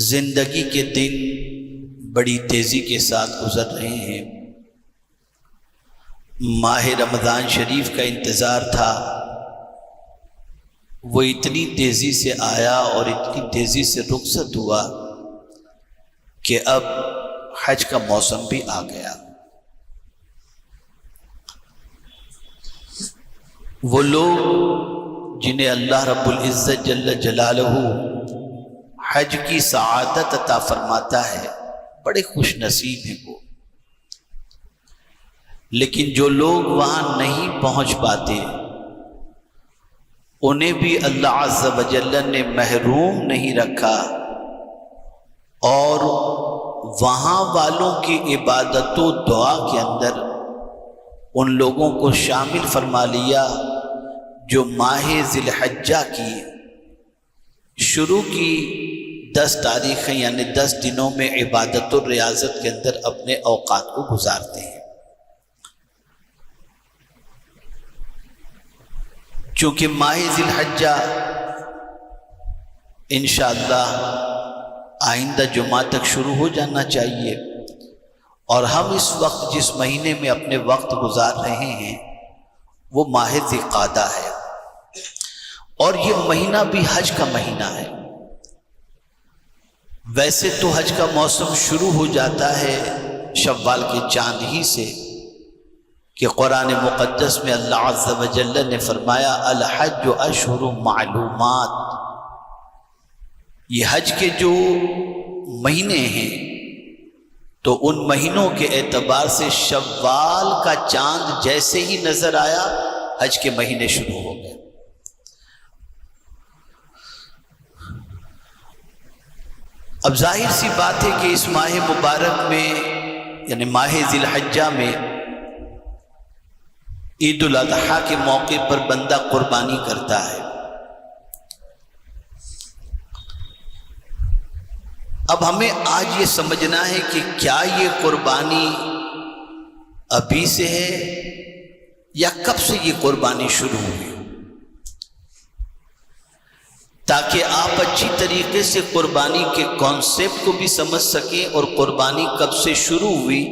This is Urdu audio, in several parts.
زندگی کے دن بڑی تیزی کے ساتھ گزر رہے ہیں۔ ماہ رمضان شریف کا انتظار تھا، وہ اتنی تیزی سے آیا اور اتنی تیزی سے رخصت ہوا کہ اب حج کا موسم بھی آ گیا۔ وہ لوگ جنہیں اللہ رب العزت جل جلالہ حج کی سعادت عطا فرماتا ہے، بڑے خوش نصیب ہیں وہ۔ لیکن جو لوگ وہاں نہیں پہنچ پاتے، انہیں بھی اللہ عز و جل نے محروم نہیں رکھا اور وہاں والوں کی عبادت و دعا کے اندر ان لوگوں کو شامل فرما لیا جو ماہ ذی الحجہ کی شروع کی 10 تاریخیں یعنی 10 دنوں میں عبادت و ریاضت کے اندر اپنے اوقات کو گزارتے ہیں۔ چونکہ ماہ ذی الحجہ انشاءاللہ آئندہ جمعہ تک شروع ہو جانا چاہیے، اور ہم اس وقت جس مہینے میں اپنے وقت گزار رہے ہیں وہ ماہ ذی القعدہ ہے، اور یہ مہینہ بھی حج کا مہینہ ہے۔ ویسے تو حج کا موسم شروع ہو جاتا ہے شوال کے چاند ہی سے، کہ قرآن مقدس میں اللہ عز و جل نے فرمایا الحج اشہر معلومات، یہ حج کے جو مہینے ہیں تو ان مہینوں کے اعتبار سے شوال کا چاند جیسے ہی نظر آیا حج کے مہینے شروع ہو گئے۔ اب ظاہر سی بات ہے کہ اس ماہ مبارک میں یعنی ماہ ذی الحجہ میں عید الاضحیٰ کے موقع پر بندہ قربانی کرتا ہے۔ اب ہمیں آج یہ سمجھنا ہے کہ کیا یہ قربانی ابھی سے ہے یا کب سے یہ قربانی شروع ہوئی، تاکہ آپ اچھی طریقے سے قربانی کے کانسیپٹ کو بھی سمجھ سکیں اور قربانی کب سے شروع ہوئی،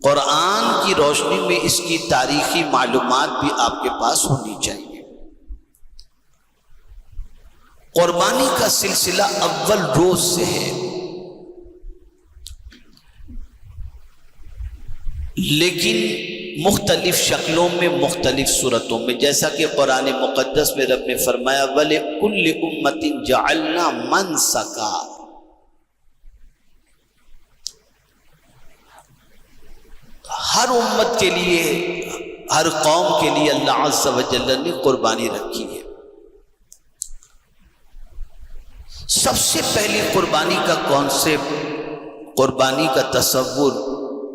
قرآن کی روشنی میں اس کی تاریخی معلومات بھی آپ کے پاس ہونی چاہیے۔ قربانی کا سلسلہ اول روز سے ہے، لیکن مختلف شکلوں میں مختلف صورتوں میں، جیسا کہ قرآن مقدس میں رب نے فرمایا وَلِكُلِّ أُمَّةٍ جَعَلْنَا مَنْسَكًا، ہر امت کے لیے، ہر قوم کے لیے اللہ عز و جل نے قربانی رکھی ہے۔ سب سے پہلی قربانی کا کانسیپٹ، قربانی کا تصور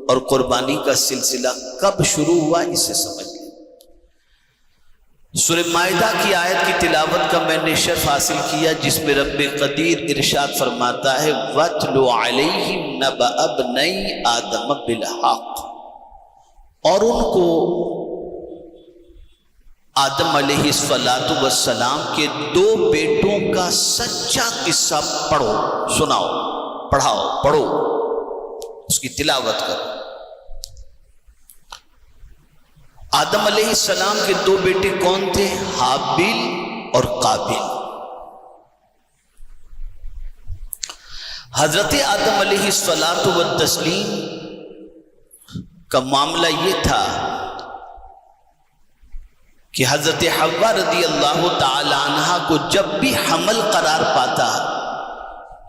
اور قربانی کا سلسلہ کب شروع ہوا اسے سمجھ لیں۔ سورہ مائدہ کی آیت کی تلاوت کا میں نے شرف حاصل کیا، جس میں رب قدیر ارشاد فرماتا ہے وَاتْلُ عَلَيْهِمْ نَبَأَ ابْنَيْ آدَمَ بِالْحَقِّ، اور ان کو آدم علیہ السلام کے 2 بیٹوں کا سچا قصہ پڑھو، سناؤ، پڑھو، اس کی تلاوت کرو۔ آدم علیہ السلام کے 2 بیٹے کون تھے؟ حابیل اور قابیل۔ حضرت آدم علیہ السلام کا معاملہ یہ تھا کہ حضرت حوا رضی اللہ تعالی عنہا کو جب بھی حمل قرار پاتا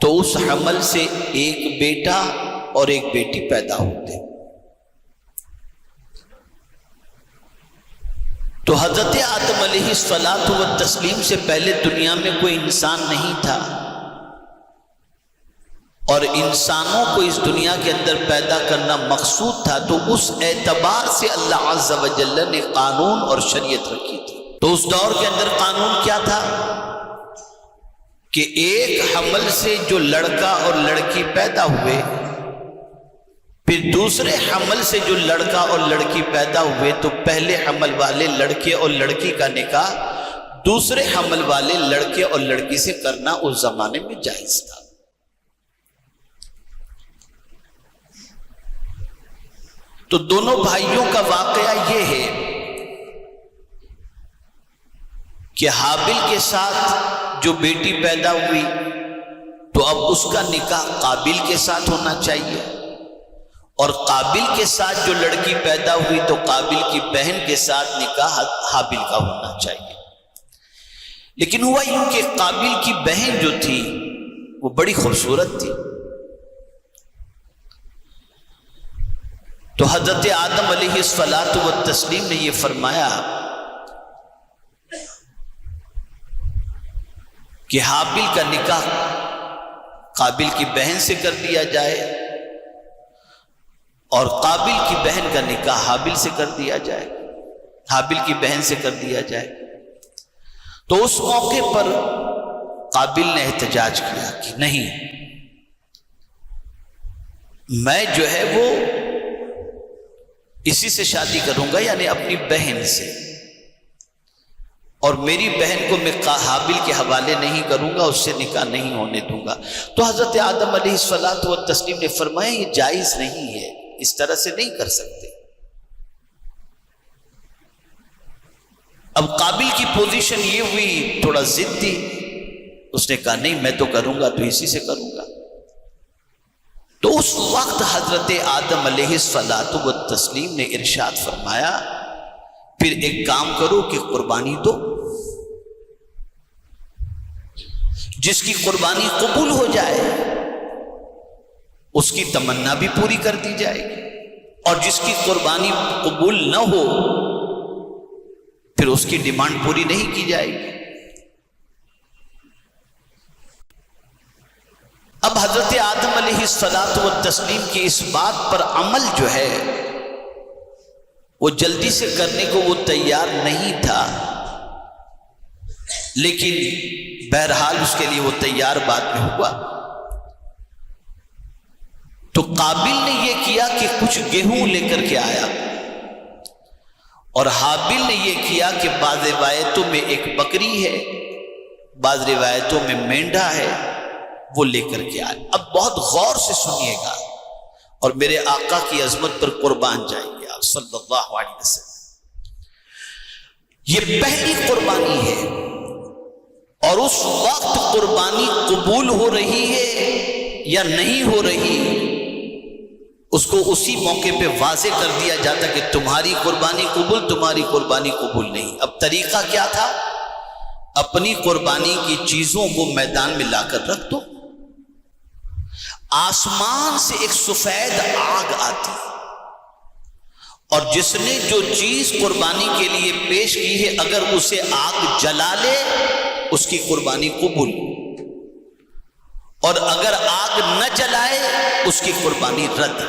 تو اس حمل سے ایک بیٹا اور ایک بیٹی پیدا ہوتے۔ تو حضرت آدم علیہ السلام سے پہلے دنیا میں کوئی انسان نہیں تھا، اور انسانوں کو اس دنیا کے اندر پیدا کرنا مقصود تھا، تو اس اعتبار سے اللہ عز و جل نے قانون اور شریعت رکھی تھی۔ تو اس دور کے اندر قانون کیا تھا کہ ایک حمل سے جو لڑکا اور لڑکی پیدا ہوئے، پھر دوسرے حمل سے جو لڑکا اور لڑکی پیدا ہوئے، تو پہلے حمل والے لڑکے اور لڑکی کا نکاح دوسرے حمل والے لڑکے اور لڑکی سے کرنا اس زمانے میں جائز تھا۔ تو دونوں بھائیوں کا واقعہ یہ ہے کہ حابل کے ساتھ جو بیٹی پیدا ہوئی تو اب اس کا نکاح قابل کے ساتھ ہونا چاہیے، اور قابل کے ساتھ جو لڑکی پیدا ہوئی تو قابل کی بہن کے ساتھ نکاح حابل کا ہونا چاہیے۔ لیکن ہوا یوں کہ قابل کی بہن جو تھی وہ بڑی خوبصورت تھی، تو حضرت آدم علیہ الصلاۃ والتسلیم نے یہ فرمایا کہ حابل کا نکاح قابل کی بہن سے کر دیا جائے اور قابل کی بہن کا نکاح حابل سے کر دیا جائے، حابل کی بہن سے کر دیا جائے۔ تو اس موقع پر قابل نے احتجاج کیا کہ نہیں، میں جو ہے وہ اسی سے شادی کروں گا، یعنی اپنی بہن سے، اور میری بہن کو میں حابل کے حوالے نہیں کروں گا، اس سے نکاح نہیں ہونے دوں گا۔ تو حضرت آدم علیہ الصلاۃ والتسلیم نے فرمایا یہ جائز نہیں ہے، اس طرح سے نہیں کر سکتے۔ اب قابل کی پوزیشن یہ ہوئی تھوڑا ضدی، اس نے کہا نہیں میں تو کروں گا، تو اسی سے کروں گا۔ تو اس وقت حضرت آدم علیہ الصلاۃ والتسلیم نے ارشاد فرمایا پھر ایک کام کرو کہ قربانی دو، جس کی قربانی قبول ہو جائے اس کی تمنا بھی پوری کر دی جائے گی، اور جس کی قربانی قبول نہ ہو پھر اس کی ڈیمانڈ پوری نہیں کی جائے گی۔ اب حضرت آدم علیہ الصلاۃ والتسلیم کی اس بات پر عمل جو ہے وہ جلدی سے کرنے کو وہ تیار نہیں تھا، لیکن بہرحال اس کے لیے وہ تیار بعد میں ہوا۔ تو قابل نے یہ کیا کہ کچھ گیہوں لے کر کے آیا، اور حابل نے یہ کیا کہ بعض روایتوں میں ایک بکری ہے، بعض روایتوں میں مینڈھا ہے، وہ لے کر کے آئے۔ اب بہت غور سے سنیے گا اور میرے آقا کی عظمت پر قربان جائیں گے آپ صلی اللہ علیہ وسلم۔ یہ پہلی قربانی ہے، اور اس وقت قربانی قبول ہو رہی ہے یا نہیں ہو رہی اس کو اسی موقع پہ واضح کر دیا جاتا کہ تمہاری قربانی قبول، تمہاری قربانی قبول نہیں۔ اب طریقہ کیا تھا؟ اپنی قربانی کی چیزوں کو میدان میں لا کر رکھ دو، آسمان سے ایک سفید آگ آتی، اور جس نے جو چیز قربانی کے لیے پیش کی ہے اگر اسے آگ جلا لے اس کی قربانی قبول، اور اگر آگ نہ جلائے اس کی قربانی رد۔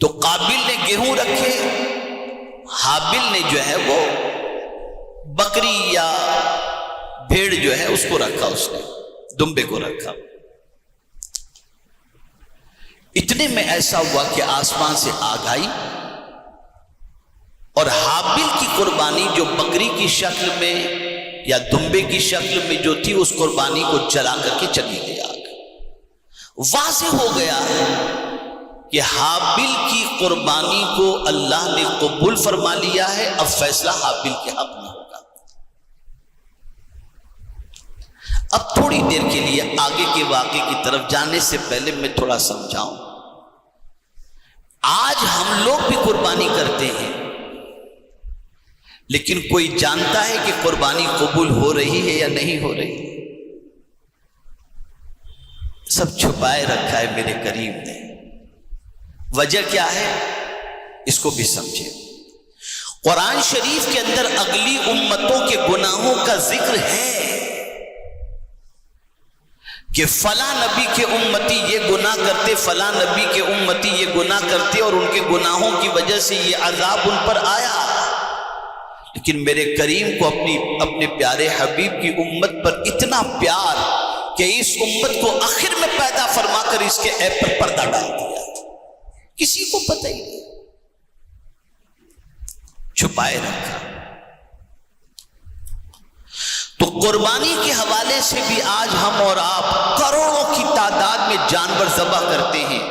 تو قابل نے گیہوں رکھے، حابل نے جو ہے وہ بکری یا بھیڑ جو ہے اس کو رکھا، اس نے دمبے کو رکھا۔ اتنے میں ایسا ہوا کہ آسمان سے آگ آئی، اور حابل کی قربانی جو بکری کی شکل میں یا دمبے کی شکل میں جو تھی اس قربانی کو جلا کر کے چلی گئی آگ۔ واضح ہو گیا کہ حابل کی قربانی کو اللہ نے قبول فرما لیا ہے، اب فیصلہ حابل کے حق میں ہوگا۔ اب تھوڑی دیر کے لیے آگے کے واقعے کی طرف جانے سے پہلے میں تھوڑا سمجھاؤں۔ آج ہم لوگ بھی قربانی کرتے ہیں، لیکن کوئی جانتا ہے کہ قربانی قبول ہو رہی ہے یا نہیں ہو رہی؟ سب چھپائے رکھا ہے میرے کریم نے۔ وجہ کیا ہے اس کو بھی سمجھے۔ قرآن شریف کے اندر اگلی امتوں کے گناہوں کا ذکر ہے کہ فلاں نبی کے امتی یہ گناہ کرتے، فلاں نبی کے امتی یہ گناہ کرتے، اور ان کے گناہوں کی وجہ سے یہ عذاب ان پر آیا۔ لیکن میرے کریم کو اپنے پیارے حبیب کی امت پر اتنا پیار کہ اس امت کو آخر میں پیدا فرما کر اس کے عیب پر پردہ ڈال دیا، کسی کو پتہ ہی نہیں، چھپائے رکھا۔ تو قربانی کے حوالے سے بھی آج ہم اور آپ کروڑوں کی تعداد میں جانور ذبح کرتے ہیں،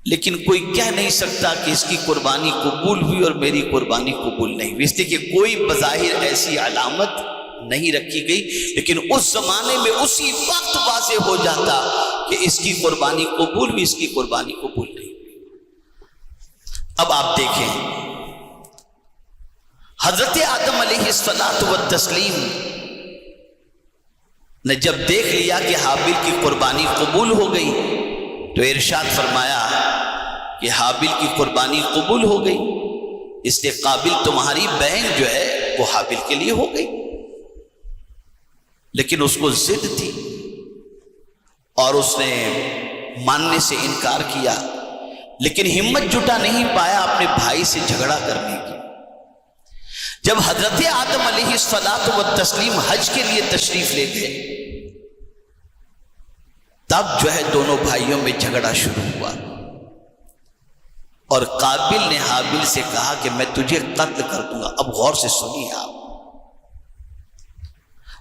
لیکن کوئی کہہ نہیں سکتا کہ اس کی قربانی قبول ہوئی اور میری قربانی قبول نہیں ہوئی، اس لیے کہ کوئی بظاہر ایسی علامت نہیں رکھی گئی، لیکن اس زمانے میں اسی وقت واضح ہو جاتا کہ اس کی قربانی قبول ہوئی، اس کی قربانی قبول نہیں ہوئی۔ اب آپ دیکھیں، حضرت آدم علیہ الصلوۃ والتسلیم نے جب دیکھ لیا کہ حابیل کی قربانی قبول ہو گئی تو ارشاد فرمایا کہ حابیل کی قربانی قبول ہو گئی، اس لیے قابل تمہاری بہن جو ہے وہ حابیل کے لیے ہو گئی، لیکن اس کو ضد تھی اور اس نے ماننے سے انکار کیا، لیکن ہمت جٹا نہیں پایا اپنے بھائی سے جھگڑا کرنے کی۔ جب حضرت آدم علیہ الصلوۃ والتسلیم حج کے لیے تشریف لے گئے تب جو ہے دونوں بھائیوں میں جھگڑا شروع ہوا، اور قابل نے حابیل سے کہا کہ میں تجھے قتل کر دوں گا۔ اب غور سے سنیے آپ،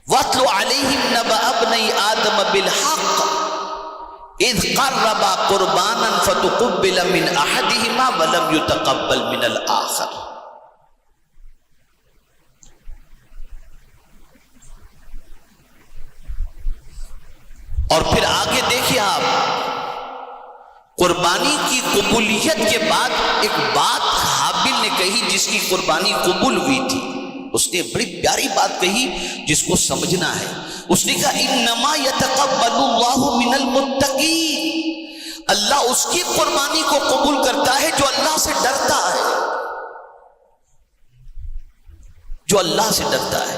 وَاتْلُ عَلَيْهِمْ نَبَأَ ابْنَيْ آدَمَ بِالْحَقِّ إِذْ قَرَّبَا قُرْبَانًا فَتُقُبِّلَ مِنْ أَحَدِهِمَا وَلَمْ يُتَقَبَّلْ مِنَ الْآخَرِ۔ اور پھر آگے دیکھیں آپ، قربانی کی قبولیت کے بعد ایک بات حابیل نے کہی جس کی قربانی قبول ہوئی تھی، اس نے بڑی پیاری بات کہی جس کو سمجھنا ہے۔ اس نے کہا انما یتقبل اللہ من المتقین، اللہ اس کی قربانی کو قبول کرتا ہے جو اللہ سے ڈرتا ہے، جو اللہ سے ڈرتا ہے۔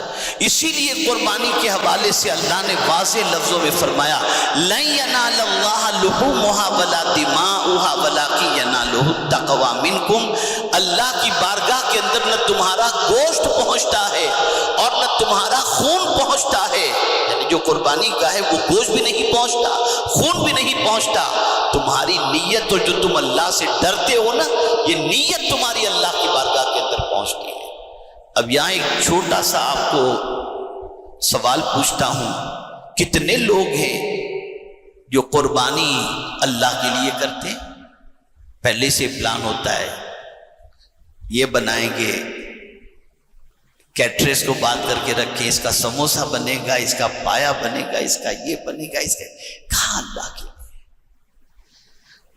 اسی لیے قربانی کے حوالے سے اللہ نے واضح لفظوں میں فرمایا لن ینال اللہ لحومها ولا دماؤها ولکن ینالہ التقوی منکم، اللہ کی بارگاہ کے اندر نہ تمہارا گوشت پہنچتا ہے اور نہ تمہارا خون پہنچتا ہے، یعنی جو قربانی کا ہے وہ گوشت بھی نہیں پہنچتا، خون بھی نہیں پہنچتا، تمہاری نیت اور جو تم اللہ سے ڈرتے ہو نا، یہ نیت تمہاری اللہ کی بارگاہ کے اندر پہنچتی ہے۔ اب یہاں ایک چھوٹا سا آپ کو سوال پوچھتا ہوں، کتنے لوگ ہیں جو قربانی اللہ کے لیے کرتے ہیں؟ پہلے سے پلان ہوتا ہے، یہ بنائیں گے، کیٹرس کو بات کر کے رکھیں، اس کا سموسا بنے گا، اس کا پایا بنے گا، اس کا یہ بنے گا، اس کا کہاں اللہ کے لیے،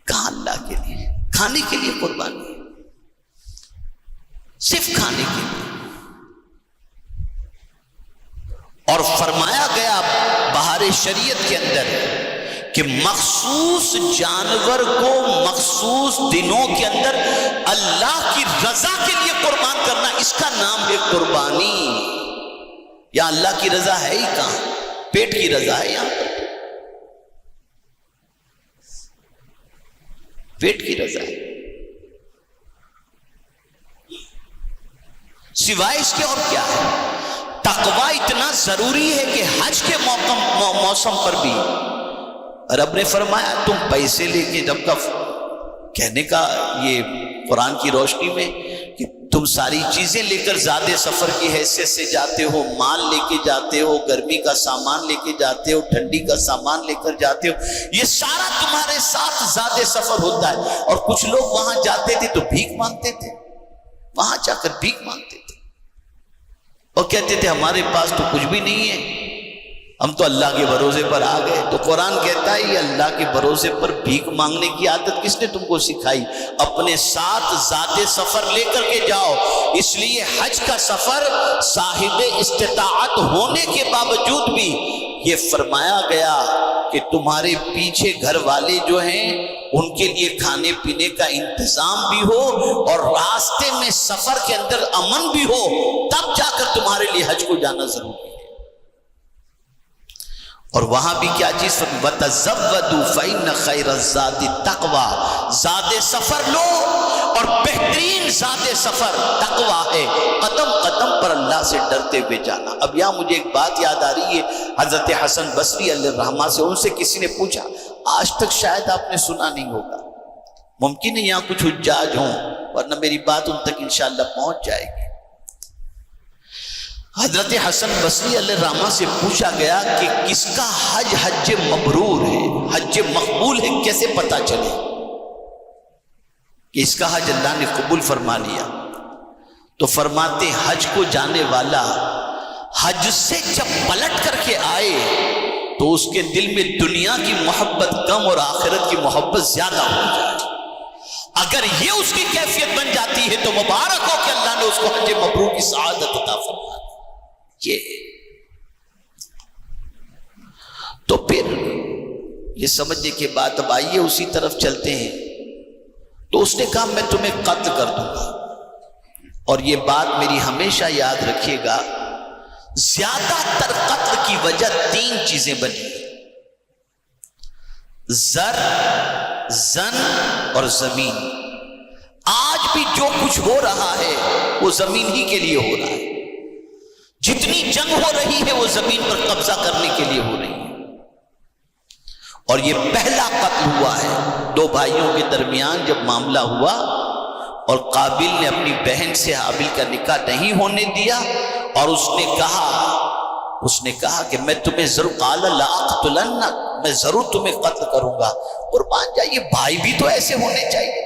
کہاں اللہ کے لیے؟ کھانے کے لیے قربانی، صرف کھانے کے لیے۔ اور فرمایا گیا بہار شریعت کے اندر کہ مخصوص جانور کو مخصوص دنوں کے اندر اللہ کی رضا کے لیے قربان کرنا، اس کا نام ہے قربانی۔ یا اللہ کی رضا ہے ہی کہاں، پیٹ کی رضا ہے یہاں پر، پیٹ کی رضا ہے، سوائے اس کے اور کیا ہے؟ تقوی اتنا ضروری ہے کہ حج کے موسم پر بھی رب نے فرمایا تم پیسے لے کے، جب کا کہنے کا یہ قرآن کی روشنی میں کہ تم ساری چیزیں لے کر زیادہ سفر کی حیثیت سے جاتے ہو، مال لے کے جاتے ہو، گرمی کا سامان لے کے جاتے ہو، ٹھنڈی کا سامان لے کر جاتے ہو، یہ سارا تمہارے ساتھ زیادہ سفر ہوتا ہے۔ اور کچھ لوگ وہاں جاتے تھے تو بھیک مانگتے تھے، وہاں جا کر بھیک مانگتے تھے اور کہتے تھے ہمارے پاس تو کچھ بھی نہیں ہے، ہم تو اللہ کے بھروسے پر آ گئے۔ تو قرآن کہتا ہے یہ اللہ کے بھروسے پر بھیک مانگنے کی عادت کس نے تم کو سکھائی؟ اپنے ساتھ ذات سفر لے کر کے جاؤ۔ اس لیے حج کا سفر صاحب استطاعت ہونے کے باوجود بھی یہ فرمایا گیا کہ تمہارے پیچھے گھر والے جو ہیں ان کے لیے کھانے پینے کا انتظام بھی ہو اور راستے میں سفر کے اندر امن بھی ہو، تب جا کر تمہارے لیے حج کو جانا ضروری ہے۔ اور وہاں بھی کیا چیز وَتَزَوَّدُوا فَإِنَّ خَيْرَ الزَّادِ التَّقْوَىٰ، زاد سفر لو اور بہترین زاد سفر تقویٰ ہے، قدم قدم پر اللہ سے ڈرتے ہوئے جانا۔ اب یہاں مجھے ایک بات یاد آ رہی ہے حضرت حسن بصری علیہ الرحمہ سے، ان سے کسی نے پوچھا، آج تک شاید آپ نے سنا نہیں ہوگا، ممکن ہے یہاں کچھ حجاج ہوں ورنہ میری بات ان تک انشاءاللہ پہنچ جائے گی۔ حضرت حسن بصری علیہ الرحمہ سے پوچھا گیا کہ کس کا حج مبرور ہے، حج مقبول ہے، کیسے پتا چلے؟ کہ اس کا حج اللہ نے قبول فرما لیا، تو فرماتے حج کو جانے والا حج سے جب پلٹ کر کے آئے تو اس کے دل میں دنیا کی محبت کم اور آخرت کی محبت زیادہ ہو جائے۔ اگر یہ اس کی کیفیت بن جاتی ہے تو مبارک ہو کہ اللہ نے اس کو حج مبرور کی سعادت عطا فرما دی۔ یہ تو پھر یہ سمجھنے کے بعد اب آئیے اسی طرف چلتے ہیں۔ تو اس نے کہا میں تمہیں قتل کر دوں گا، اور یہ بات میری ہمیشہ یاد رکھیے گا، زیادہ تر قتل کی وجہ 3 چیزیں بنی: زر، زن اور زمین۔ آج بھی جو کچھ ہو رہا ہے وہ زمین ہی کے لیے ہو رہا ہے، جتنی جنگ ہو رہی ہے وہ زمین پر قبضہ کرنے کے لیے ہو رہی ہے۔ اور یہ پہلا قتل ہوا ہے 2 بھائیوں کے درمیان جب معاملہ ہوا اور قابل نے اپنی بہن سے حابل کا نکاح نہیں ہونے دیا، اور اس نے کہا کہ میں تمہیں ضرور قال لاقتلنک، میں ضرور تمہیں قتل کروں گا۔ قربان جائیے، بھائی بھی تو ایسے ہونے چاہیے۔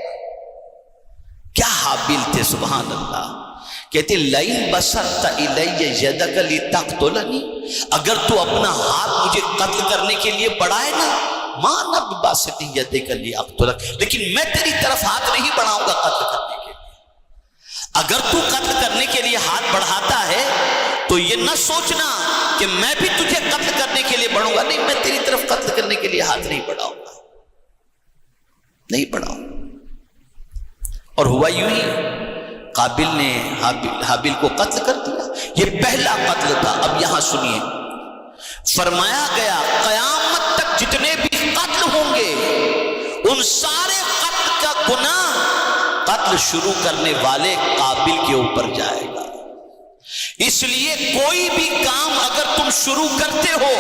کیا حابل تھے، سبحان اللہ، کہتے لئن بسطت الی یدک لتقتلنی، اگر تو اپنا ہاتھ مجھے قتل کرنے کے لیے بڑھائے نا، ما انا بباسط یدک لاقتلک، لیکن میں تیری طرف ہاتھ نہیں بڑھاؤں گا قتل کرنے کے لیے۔ اگر تو قتل کرنے کے لیے ہاتھ بڑھاتا ہے تو یہ نہ سوچنا کہ میں بھی تجھے قتل کرنے کے لیے بڑھوں گا، نہیں، میں تیری طرف قتل کرنے کے لیے ہاتھ نہیں بڑھاؤں گا، نہیں بڑھاؤں۔ اور ہوا یوں ہی، قابل نے حابل کو قتل کر دیا۔ یہ پہلا قتل تھا۔ اب یہاں سنیے، فرمایا گیا قیامت تک جتنے بھی قتل ہوں گے ان سارے قتل کا گناہ قتل شروع کرنے والے قابل کے اوپر جائے گا۔ اس لیے کوئی بھی کام اگر تم شروع کرتے ہو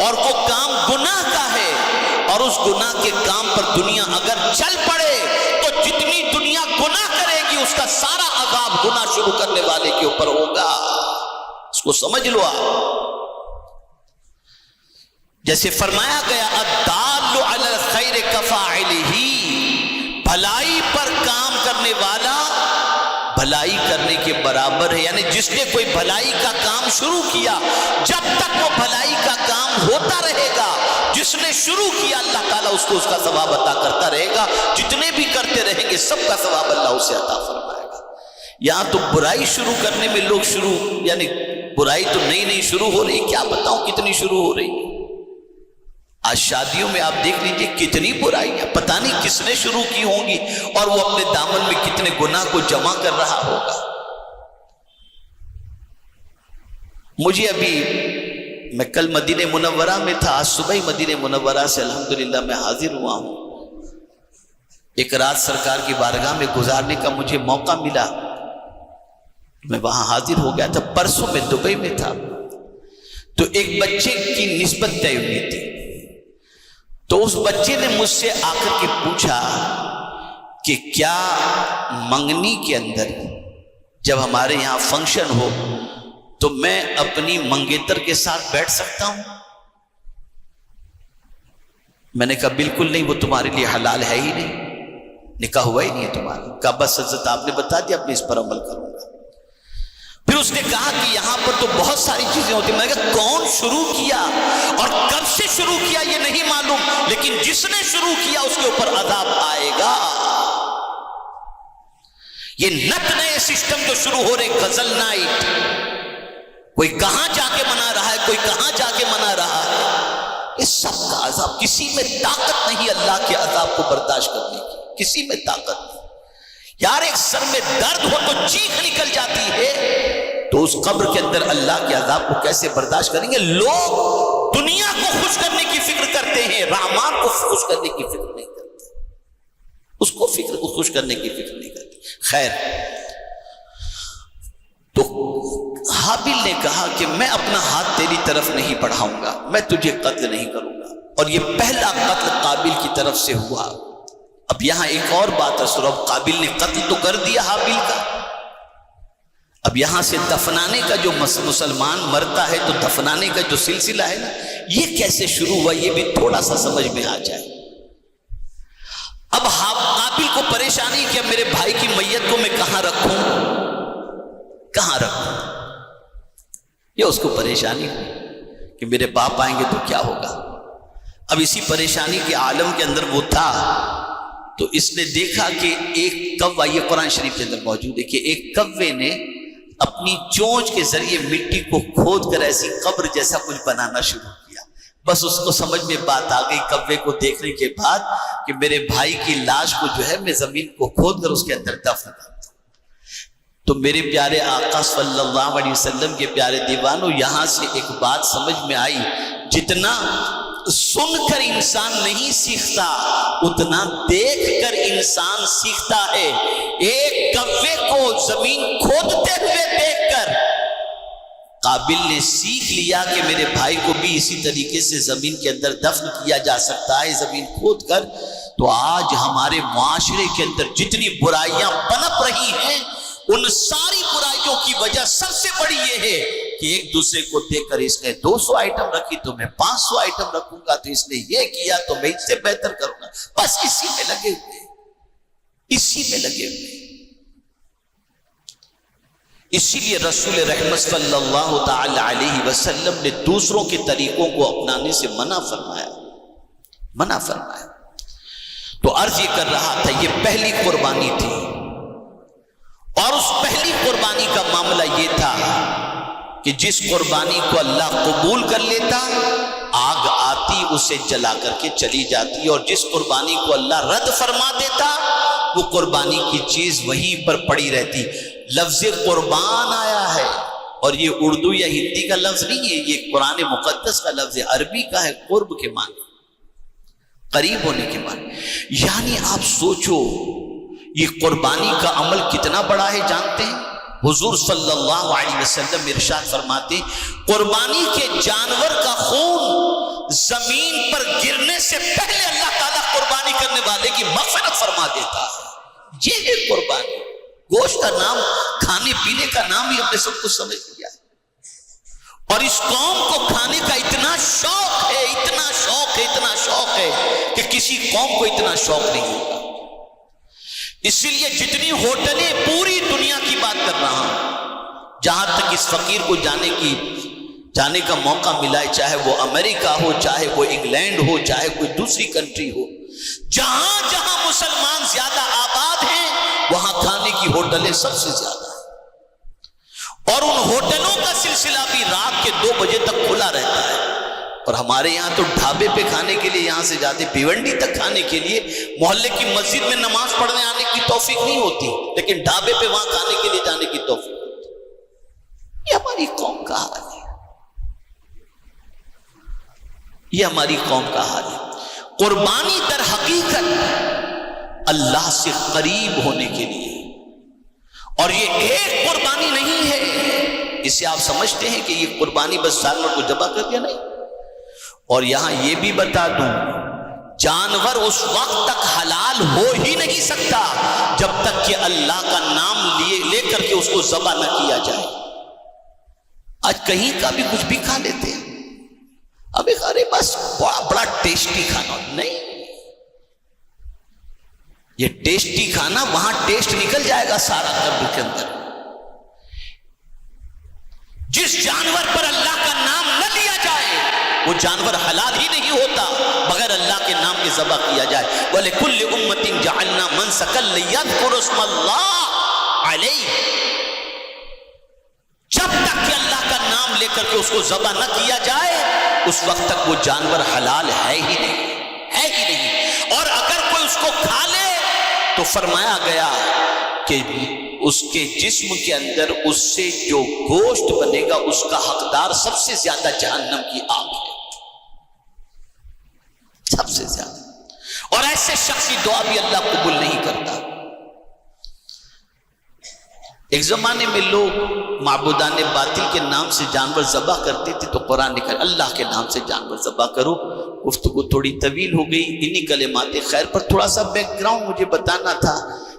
اور وہ کام گناہ کا ہے اور اس گناہ کے کام پر دنیا اگر چل پڑے تو جتنی دنیا گناہ کرے گی اس کا سارا عذاب گناہ شروع کرنے والے کے اوپر ہوگا۔ اس کو سمجھ لو آپ۔ جیسے فرمایا گیا الدال علی الخیر کفاعلہ، بھلائی پر کام کرنے والا بھلائی کرنے کے برابر ہے، یعنی جس نے کوئی بھلائی کا کام شروع کیا جب تک وہ بھلائی کا کام ہوتا رہے گا، جس نے شروع کیا اللہ تعالیٰ اس کو اس کا ثواب عطا کرتا رہے گا، جتنے بھی کرتے رہیں گے سب کا ثواب اللہ اسے عطا فرمائے گا۔ یہاں تو برائی شروع کرنے میں لوگ یعنی برائی تو نئی شروع ہو رہی، کیا بتاؤں کتنی شروع ہو رہی ہے۔ آج شادیوں میں آپ دیکھ لیجئے کتنی برائیاں، پتہ نہیں کس نے شروع کی ہوں گی، اور وہ اپنے دامن میں کتنے گناہ کو جمع کر رہا ہوگا۔ مجھے میں کل مدینہ منورہ میں تھا، آج صبح ہی مدینہ منورہ سے الحمدللہ میں حاضر ہوا ہوں۔ ایک رات سرکار کی بارگاہ میں گزارنے کا مجھے موقع ملا، میں وہاں حاضر ہو گیا تھا۔ پرسوں میں دبئی میں تھا، تو ایک بچے کی نسبت طے ہوئی تھی، تو اس بچے نے مجھ سے آ کر کے پوچھا کہ کیا منگنی کے اندر جب ہمارے یہاں فنکشن ہو تو میں اپنی منگیتر کے ساتھ بیٹھ سکتا ہوں؟ میں نے کہا بالکل نہیں، وہ تمہارے لیے حلال ہے ہی نہیں، نکاح ہوا ہی نہیں ہے تمہارا۔ کہا بس حضرت آپ نے بتا دیا، اب میں اس پر عمل کروں گا۔ پھر اس نے کہا کہ یہاں پر تو بہت ساری چیزیں ہوتی ہیں۔ میں نے کہا کون شروع کیا اور کب سے شروع کیا یہ نہیں معلوم، لیکن جس نے شروع کیا اس کے اوپر عذاب آئے گا۔ یہ نت نئے سسٹم جو شروع ہو رہے، غزل نائٹ، کوئی کہاں جا کے منا رہا ہے، کوئی کہاں جا کے منا رہا ہے، یہ سب کا عذاب۔ کسی میں طاقت نہیں اللہ کے عذاب کو برداشت کرنے کی، کسی میں طاقت نہیں۔ یار ایک سر میں درد ہو تو چیخ نکل جاتی ہے، تو اس قبر کے اندر اللہ کے عذاب کو کیسے برداشت کریں گے؟ لوگ دنیا کو خوش کرنے کی فکر کرتے ہیں، رحمان کو خوش کرنے کی فکر نہیں کرتے، اس کو خوش کرنے کی فکر نہیں کرتے۔ خیر، تو حابل نے کہا کہ میں اپنا ہاتھ تیری طرف نہیں بڑھاؤں گا، میں تجھے قتل نہیں کروں گا، اور یہ پہلا قتل قابل کی طرف سے ہوا۔ اب یہاں ایک اور بات ہے، اب قابل نے قتل تو کر دیا حابل کا، اب یہاں سے دفنانے کا جو مسلمان مرتا ہے تو دفنانے کا جو سلسلہ ہے نا، یہ کیسے شروع ہوا یہ بھی تھوڑا سا سمجھ میں آ جائے۔ اب قابل کو پریشان پریشانی کہ میرے بھائی کی میت کو میں کہاں رکھوں، کہاں رکھوں؟ یہ اس کو پریشانی ہوئی کہ میرے باپ آئیں گے تو کیا ہوگا۔ اب اسی پریشانی کے عالم کے اندر وہ تھا، تو اس نے دیکھا کہ ایک کوہ، یہ قرآن شریف کے اندر موجود ہے کہ ایک کوے نے اپنی چونچ کے ذریعے مٹی کو کھود کر ایسی قبر جیسا کچھ بنانا شروع کیا۔ بس اس کو سمجھ میں بات آ گئی کوے کو دیکھنے کے بعد کہ میرے بھائی کی لاش کو جو ہے میں زمین کو کھود کر اس کے اندر دفن کرتا ہوں۔ تو میرے پیارے آقا صلی اللہ علیہ وسلم کے پیارے دیوانوں، یہاں سے ایک بات سمجھ میں آئی، جتنا سن کر انسان نہیں سیکھتا اتنا دیکھ کر انسان سیکھتا ہے۔ ایک کوے کو زمین کھودتے ہوئے دیکھ کر قابل نے سیکھ لیا کہ میرے بھائی کو بھی اسی طریقے سے زمین کے اندر دفن کیا جا سکتا ہے زمین کھود کر۔ تو آج ہمارے معاشرے کے اندر جتنی برائیاں پنپ رہی ہیں، ان ساری برائیوں کی وجہ سب سے بڑی یہ ہے کہ ایک دوسرے کو دیکھ کر اس نے 200 آئٹم رکھی تو میں 500 آئٹم رکھوں گا، تو اس نے یہ کیا تو میں اس سے بہتر کروں گا، بس اسی میں لگے ہوئے، اسی میں لگے ہوئے۔ اسی لیے رسول رحمت صلی اللہ تعالی علیہ وسلم نے دوسروں کے طریقوں کو اپنانے سے منع فرمایا، منع فرمایا۔ تو عرض یہ کر رہا تھا، یہ پہلی قربانی تھی، اور اس پہلی قربانی کا معاملہ یہ تھا کہ جس قربانی کو اللہ قبول کر لیتا، آگ آتی اسے جلا کر کے چلی جاتی، اور جس قربانی کو اللہ رد فرما دیتا وہ قربانی کی چیز وہیں پر پڑی رہتی۔ لفظ قربان آیا ہے، اور یہ اردو یا ہندی کا لفظ نہیں ہے، یہ قرآن مقدس کا لفظ ہے، عربی کا ہے، قرب کے معنی، قریب ہونے کے معنی۔ یعنی آپ سوچو یہ قربانی کا عمل کتنا بڑا ہے، جانتے ہیں؟ حضور صلی اللہ علیہ وسلم ارشاد فرماتے قربانی کے جانور کا خون زمین پر گرنے سے پہلے اللہ تعالیٰ قربانی کرنے والے کی مغفرت فرما دیتا ہے۔ یہ ہے قربانی۔ گوشت کا نام، کھانے پینے کا نام ہی ہم نے سب کچھ سمجھ لیا ہے، اور اس قوم کو کھانے کا اتنا شوق ہے، اتنا شوق ہے، اتنا شوق ہے کہ کسی قوم کو اتنا شوق نہیں ہوگا۔ اسی لیے جتنی ہوٹلیں، پوری دنیا کی بات کر رہا ہوں، جہاں تک اس فقیر کو جانے کا موقع ملا ہے، چاہے وہ امریکہ ہو، چاہے وہ انگلینڈ ہو، چاہے کوئی دوسری کنٹری ہو، جہاں جہاں مسلمان زیادہ آباد ہیں وہاں کھانے کی ہوٹلیں سب سے زیادہ ہیں، اور ان ہوٹلوں کا سلسلہ بھی رات کے 2 بجے تک کھلا رہتا ہے۔ اور ہمارے یہاں تو ڈھابے پہ کھانے کے لیے یہاں سے جاتے، بھیونڈی تک کھانے کے لیے، محلے کی مسجد میں نماز پڑھنے آنے کی توفیق نہیں ہوتی، لیکن ڈھابے پہ وہاں کھانے کے لیے جانے کی توفیق ہوتی۔ یہ ہماری قوم کا حال ہے، یہ ہماری قوم کا حال ہے۔ قربانی در حقیقت اللہ سے قریب ہونے کے لیے، اور یہ ایک قربانی نہیں ہے، اسے آپ سمجھتے ہیں کہ یہ قربانی بس جانور کو ذبح کر دیا، نہیں۔ اور یہاں یہ بھی بتا دوں، جانور اس وقت تک حلال ہو ہی نہیں سکتا جب تک کہ اللہ کا نام لے کر کے اس کو ذبح نہ کیا جائے۔ آج کہیں کا بھی کچھ بھی کھا لیتے ہیں، اب ارے بس بڑا ٹیسٹی کھانا، نہیں، یہ ٹیسٹی کھانا وہاں ٹیسٹ نکل جائے گا سارا قبر کے اندر۔ جس جانور پر اللہ کا نام نہ لیا جائے وہ جانور حلال ہی نہیں ہوتا بغیر اللہ کے نام کے ذبح کیا جائے۔ وَلِكُلِّ أُمَّةٍ جَعَلْنَا مَنْسَكًا لِيَذْكُرُوا اسْمَ اللَّهِ عَلَيْهِ، جب تک کہ اللہ کا نام لے کر کے اس کو ذبح نہ کیا جائے اس وقت تک وہ جانور حلال ہے ہی نہیں، ہے ہی نہیں۔ اور اگر کوئی اس کو کھا لے تو فرمایا گیا کہ اس کے جسم کے اندر اس سے جو گوشت بنے گا اس کا حقدار سب سے زیادہ جہنم کی آگ ہے، سب سے زیادہ۔ اور ایسے شخص کی دعا بھی اللہ قبول نہیں کرتا۔ ایک زمانے میں لوگ معبودان باطل کے نام سے جانور ذبح کرتے تھے، تو قرآن نے کہا اللہ کے نام سے جانور ذبح کرو۔ گفتگو تھوڑی طویل ہو گئی، انہی کلمات خیر پر تھوڑا سا بیک گراؤنڈ مجھے بتانا تھا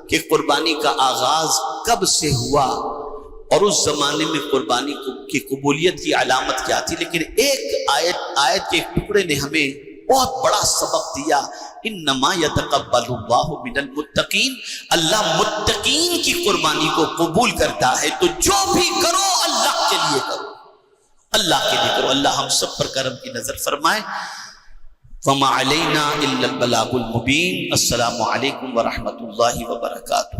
کہ قربانی کا آغاز کب سے ہوا اور اس زمانے میں قربانی کی قبولیت کی علامت کیا تھی۔ لیکن ایک آیت کے ایک ٹکڑے نے ہمیں بہت بڑا سبق دیا، انما یتقبل اللہ من المتقین، اللہ متقین کی قربانی کو قبول کرتا ہے، تو جو بھی کرو اللہ کے لیے کرو، اللہ کے لیے کرو۔ اللہ ہم سب پر کرم کی نظر فرمائے۔ وما علینا الا البلاغ المبین۔ السلام علیکم ورحمۃ اللہ وبرکاتہ۔